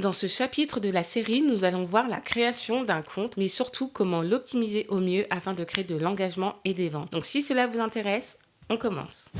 Dans ce chapitre de la série, nous allons voir la création d'un compte, mais surtout comment l'optimiser au mieux afin de créer de l'engagement et des ventes. Donc si cela vous intéresse, on commence.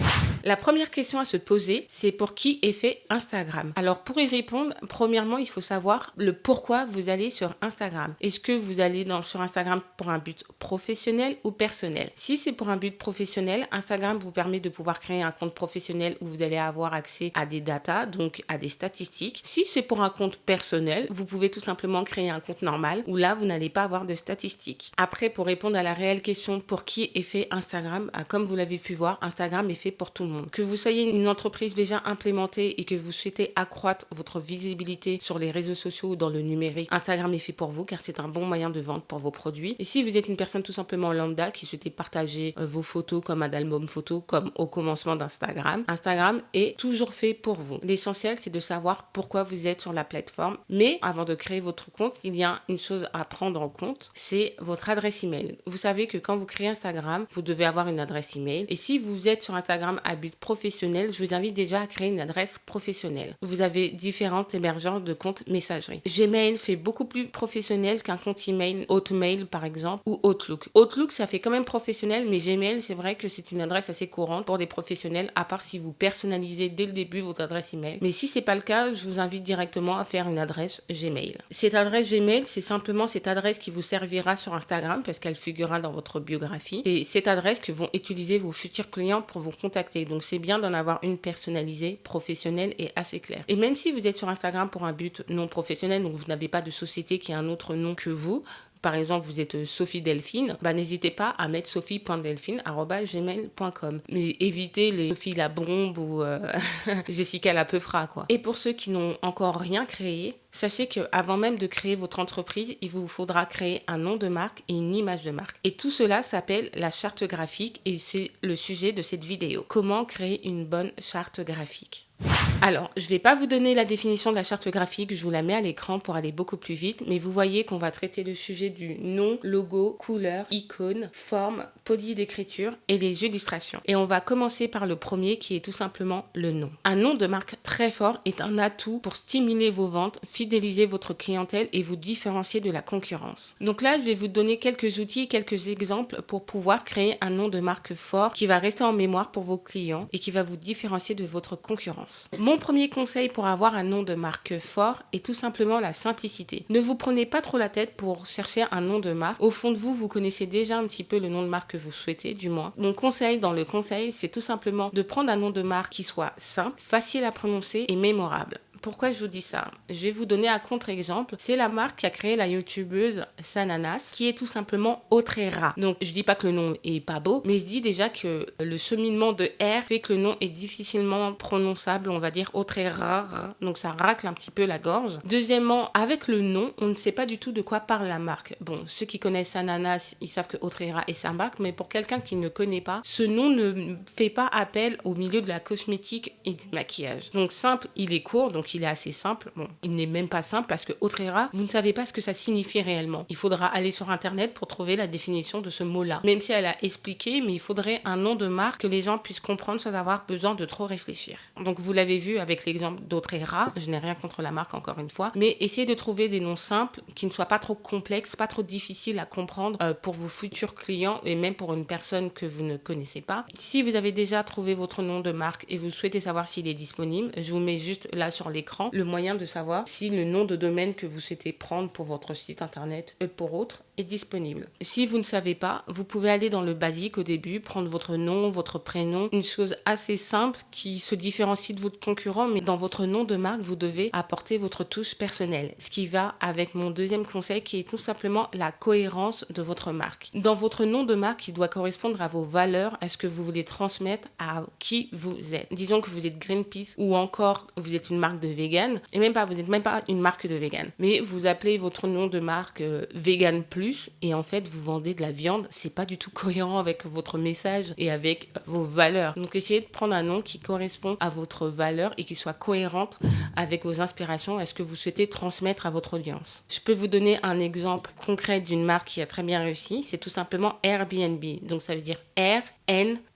La première question à se poser, c'est pour qui est fait Instagram. Alors pour y répondre, premièrement, il faut savoir le pourquoi vous allez sur Instagram. Est-ce que vous allez sur Instagram pour un but professionnel ou personnel? Si c'est pour un but professionnel, Instagram vous permet de pouvoir créer un compte professionnel où vous allez avoir accès à des datas, donc à des statistiques. Si c'est pour un compte personnel, vous pouvez tout simplement créer un compte normal où là, vous n'allez pas avoir de statistiques. Après, pour répondre à la réelle question pour qui est fait Instagram, comme vous l'avez pu voir, Instagram est fait pour tout le monde. Que vous soyez une entreprise déjà implémentée et que vous souhaitez accroître votre visibilité sur les réseaux sociaux ou dans le numérique, Instagram est fait pour vous car c'est un bon moyen de vente pour vos produits. Et si vous êtes une personne tout simplement lambda qui souhaitait partager vos photos comme un album photo comme au commencement d'Instagram, Instagram est toujours fait pour vous. L'essentiel, c'est de savoir pourquoi vous êtes sur la plateforme. Mais avant de créer votre compte, il y a une chose à prendre en compte, c'est votre adresse email. Vous savez que quand vous créez Instagram, vous devez avoir une adresse email. Et si vous êtes sur Instagram à but professionnel, je vous invite déjà à créer une adresse professionnelle. Vous avez différentes hébergeurs de comptes messagerie. Gmail fait beaucoup plus professionnel qu'un compte email, Hotmail par exemple, ou Outlook. Outlook, ça fait quand même professionnel, mais Gmail, c'est vrai que c'est une adresse assez courante pour des professionnels, à part si vous personnalisez dès le début votre adresse email. Mais si c'est pas le cas, je vous invite directement à faire une adresse Gmail. Cette adresse Gmail, c'est simplement cette adresse qui vous servira sur Instagram parce qu'elle figurera dans votre biographie. Et cette adresse que vont utiliser vos futurs clients pour vous contacter. Donc c'est bien d'en avoir une personnalisée, professionnelle et assez claire. Et même si vous êtes sur Instagram pour un but non professionnel, donc vous n'avez pas de société qui a un autre nom que vous, par exemple, vous êtes Sophie Delphine, n'hésitez pas à mettre sophie.delphine@gmail.com. Mais évitez les Sophie la bombe ou Jessica la peufra, quoi. Et pour ceux qui n'ont encore rien créé, sachez qu'avant même de créer votre entreprise, il vous faudra créer un nom de marque et une image de marque. Et tout cela s'appelle la charte graphique et c'est le sujet de cette vidéo. Comment créer une bonne charte graphique? Alors, je ne vais pas vous donner la définition de la charte graphique, je vous la mets à l'écran pour aller beaucoup plus vite, mais vous voyez qu'on va traiter le sujet du nom, logo, couleur, icône, forme, police d'écriture et les illustrations. Et on va commencer par le premier qui est tout simplement le nom. Un nom de marque très fort est un atout pour stimuler vos ventes, fidéliser votre clientèle et vous différencier de la concurrence. Donc là, je vais vous donner quelques outils, quelques exemples pour pouvoir créer un nom de marque fort qui va rester en mémoire pour vos clients et qui va vous différencier de votre concurrence. Mon premier conseil pour avoir un nom de marque fort est tout simplement la simplicité. Ne vous prenez pas trop la tête pour chercher un nom de marque. Au fond de vous, vous connaissez déjà un petit peu le nom de marque que vous souhaitez, du moins. Mon conseil dans le conseil, c'est tout simplement de prendre un nom de marque qui soit simple, facile à prononcer et mémorable. Pourquoi je vous dis ça? Je vais vous donner un contre-exemple. C'est la marque qui a créé la youtubeuse Sananas, qui est tout simplement Autrera. Donc, je dis pas que le nom est pas beau, mais je dis déjà que le cheminement de R fait que le nom est difficilement prononçable, on va dire Autrera. Donc, ça racle un petit peu la gorge. Deuxièmement, avec le nom, on ne sait pas du tout de quoi parle la marque. Bon, ceux qui connaissent Sananas, ils savent que Autrera est sa marque, mais pour quelqu'un qui ne connaît pas, ce nom ne fait pas appel au milieu de la cosmétique et du maquillage. Donc, simple, il est court, donc il est assez simple. Bon, il n'est même pas simple parce que Autrera, vous ne savez pas ce que ça signifie réellement. Il faudra aller sur Internet pour trouver la définition de ce mot-là. Même si elle a expliqué, mais il faudrait un nom de marque que les gens puissent comprendre sans avoir besoin de trop réfléchir. Donc, vous l'avez vu avec l'exemple d'Autrera. Je n'ai rien contre la marque, encore une fois. Mais essayez de trouver des noms simples qui ne soient pas trop complexes, pas trop difficiles à comprendre pour vos futurs clients et même pour une personne que vous ne connaissez pas. Si vous avez déjà trouvé votre nom de marque et vous souhaitez savoir s'il est disponible, je vous mets juste là sur l'écran le moyen de savoir si le nom de domaine que vous souhaitez prendre pour votre site internet et pour autre est disponible. Si vous ne savez pas, vous pouvez aller dans le basique au début, prendre votre nom, votre prénom, une chose assez simple qui se différencie de votre concurrent, mais dans votre nom de marque, vous devez apporter votre touche personnelle, ce qui va avec mon deuxième conseil qui est tout simplement la cohérence de votre marque. Dans votre nom de marque, il doit correspondre à vos valeurs, à ce que vous voulez transmettre, à qui vous êtes. Disons que vous êtes Greenpeace ou encore vous êtes une marque de vegan, et même pas, vous n'êtes même pas une marque de vegan, mais vous appelez votre nom de marque Vegan Plus, et en fait vous vendez de la viande, c'est pas du tout cohérent avec votre message et avec vos valeurs. Donc essayez de prendre un nom qui correspond à votre valeur et qui soit cohérente avec vos inspirations, à ce que vous souhaitez transmettre à votre audience. Je peux vous donner un exemple concret d'une marque qui a très bien réussi, c'est tout simplement Airbnb. Donc ça veut dire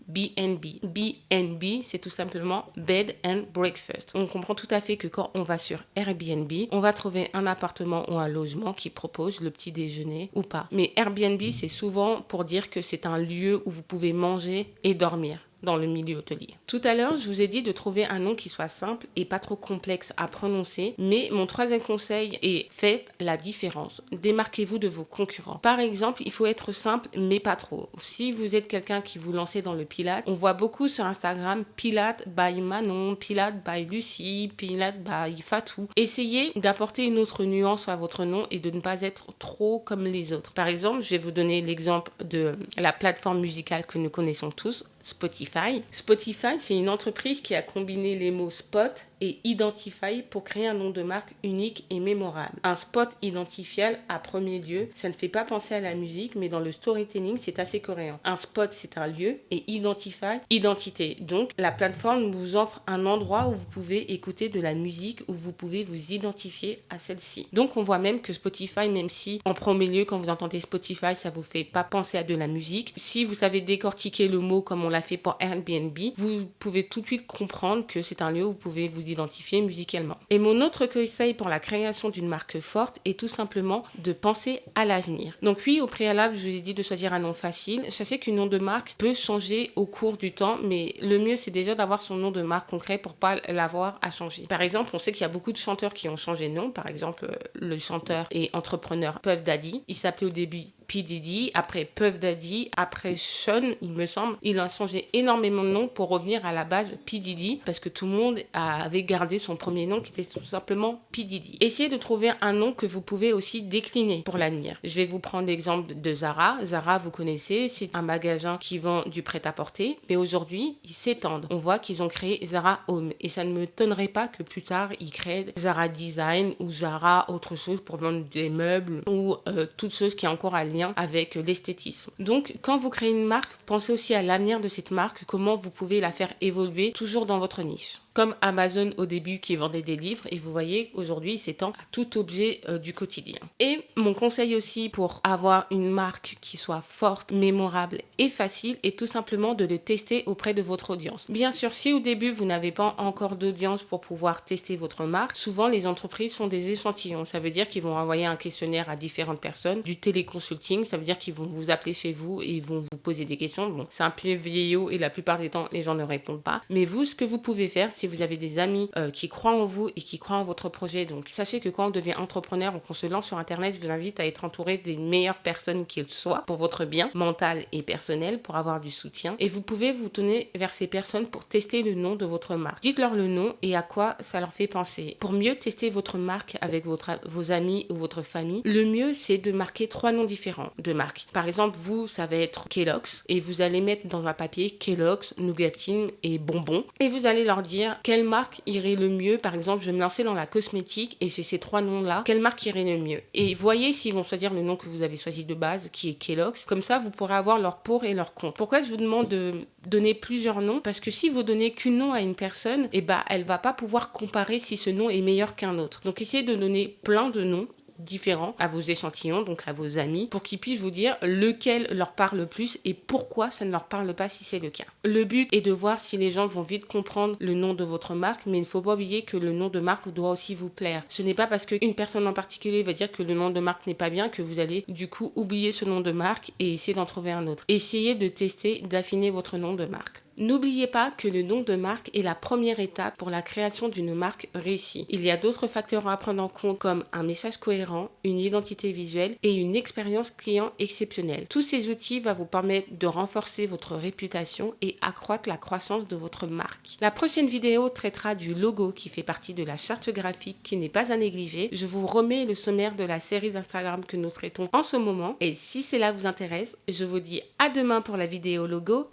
BNB. BNB, c'est tout simplement Bed and Breakfast. On comprend tout à fait que quand on va sur Airbnb, on va trouver un appartement ou un logement qui propose le petit déjeuner ou pas. Mais Airbnb, c'est souvent pour dire que c'est un lieu où vous pouvez manger et dormir dans le milieu hôtelier. Tout à l'heure, je vous ai dit de trouver un nom qui soit simple et pas trop complexe à prononcer, mais mon troisième conseil est faites la différence. Démarquez-vous de vos concurrents. Par exemple, il faut être simple, mais pas trop. Si vous êtes quelqu'un qui vous lancez dans le Pilates, on voit beaucoup sur Instagram Pilates by Manon, Pilates by Lucie, Pilates by Fatou. Essayez d'apporter une autre nuance à votre nom et de ne pas être trop comme les autres. Par exemple, je vais vous donner l'exemple de la plateforme musicale que nous connaissons tous, Spotify. Spotify, c'est une entreprise qui a combiné les mots spot et identify pour créer un nom de marque unique et mémorable. Un spot identifiable à premier lieu, ça ne fait pas penser à la musique, mais dans le storytelling, c'est assez cohérent. Un spot, c'est un lieu et identify, identité. Donc, la plateforme vous offre un endroit où vous pouvez écouter de la musique, où vous pouvez vous identifier à celle-ci. Donc, on voit même que Spotify, même si en premier lieu, quand vous entendez Spotify, ça vous fait pas penser à de la musique, si vous savez décortiquer le mot comme on l'a fait pour Airbnb, vous pouvez tout de suite comprendre que c'est un lieu où vous pouvez vous identifier musicalement. Et mon autre conseil pour la création d'une marque forte est tout simplement de penser à l'avenir. Donc oui, au préalable, je vous ai dit de choisir un nom facile. Sachez qu'un nom de marque peut changer au cours du temps, mais le mieux, c'est déjà d'avoir son nom de marque concret pour pas l'avoir à changer. Par exemple, on sait qu'il y a beaucoup de chanteurs qui ont changé de nom. Par exemple, le chanteur et entrepreneur Puff Daddy, il s'appelait au début P. Diddy, après Puff Daddy, après Sean, il me semble. Il a changé énormément de nom pour revenir à la base P. Diddy, parce que tout le monde avait gardé son premier nom qui était tout simplement P. Diddy. Essayez de trouver un nom que vous pouvez aussi décliner pour l'avenir. Je vais vous prendre l'exemple de Zara. Zara, vous connaissez, c'est un magasin qui vend du prêt-à-porter, mais aujourd'hui, ils s'étendent. On voit qu'ils ont créé Zara Home, et ça ne me étonnerait pas que plus tard, ils créent Zara Design ou Zara autre chose pour vendre des meubles ou toute chose qui est encore à lien avec l'esthétisme. Donc, quand vous créez une marque, pensez aussi à l'avenir de cette marque, comment vous pouvez la faire évoluer toujours dans votre niche. Comme Amazon au début qui vendait des livres, et vous voyez aujourd'hui il s'étend à tout objet du quotidien. Et mon conseil aussi pour avoir une marque qui soit forte, mémorable et facile est tout simplement de le tester auprès de votre audience. Bien sûr, si au début vous n'avez pas encore d'audience pour pouvoir tester votre marque, souvent les entreprises font des échantillons. Ça veut dire qu'ils vont envoyer un questionnaire à différentes personnes, du téléconsulting, ça veut dire qu'ils vont vous appeler chez vous et ils vont vous poser des questions. Bon, c'est un peu vieillot et la plupart du temps les gens ne répondent pas. Mais vous, ce que vous pouvez faire, si vous avez des amis qui croient en vous et qui croient en votre projet, donc sachez que quand on devient entrepreneur ou qu'on se lance sur Internet, je vous invite à être entouré des meilleures personnes qu'ils soient pour votre bien mental et personnel, pour avoir du soutien. Et vous pouvez vous tourner vers ces personnes pour tester le nom de votre marque. Dites-leur le nom et à quoi ça leur fait penser. Pour mieux tester votre marque avec vos amis ou votre famille, le mieux c'est de marquer 3 noms différents de marque. Par exemple, vous, ça va être Kellogg's et vous allez mettre dans un papier Kellogg's, Nougatine et Bonbons et vous allez leur dire quelle marque irait le mieux. Par exemple, je vais me lancer dans la cosmétique et j'ai ces 3 noms-là. Quelle marque irait le mieux? Et voyez s'ils vont choisir le nom que vous avez choisi de base, qui est Kellogg's. Comme ça, vous pourrez avoir leur pour et leur contre. Pourquoi je vous demande de donner plusieurs noms? Parce que si vous donnez qu'un nom à une personne, elle va pas pouvoir comparer si ce nom est meilleur qu'un autre. Donc, essayez de donner plein de noms différents à vos échantillons, donc à vos amis, pour qu'ils puissent vous dire lequel leur parle le plus et pourquoi ça ne leur parle pas si c'est le cas. Le but est de voir si les gens vont vite comprendre le nom de votre marque, mais il ne faut pas oublier que le nom de marque doit aussi vous plaire. Ce n'est pas parce qu'une personne en particulier va dire que le nom de marque n'est pas bien que vous allez du coup oublier ce nom de marque et essayer d'en trouver un autre. Essayez de tester, d'affiner votre nom de marque. N'oubliez pas que le nom de marque est la première étape pour la création d'une marque réussie. Il y a d'autres facteurs à prendre en compte comme un message cohérent, une identité visuelle et une expérience client exceptionnelle. Tous ces outils vont vous permettre de renforcer votre réputation et accroître la croissance de votre marque. La prochaine vidéo traitera du logo qui fait partie de la charte graphique qui n'est pas à négliger. Je vous remets le sommaire de la série d'Instagram que nous traitons en ce moment et si cela vous intéresse, je vous dis à demain pour la vidéo logo.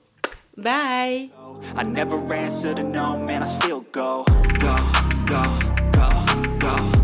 Bye. I never answer to no, man, I still go, go, go, go, go.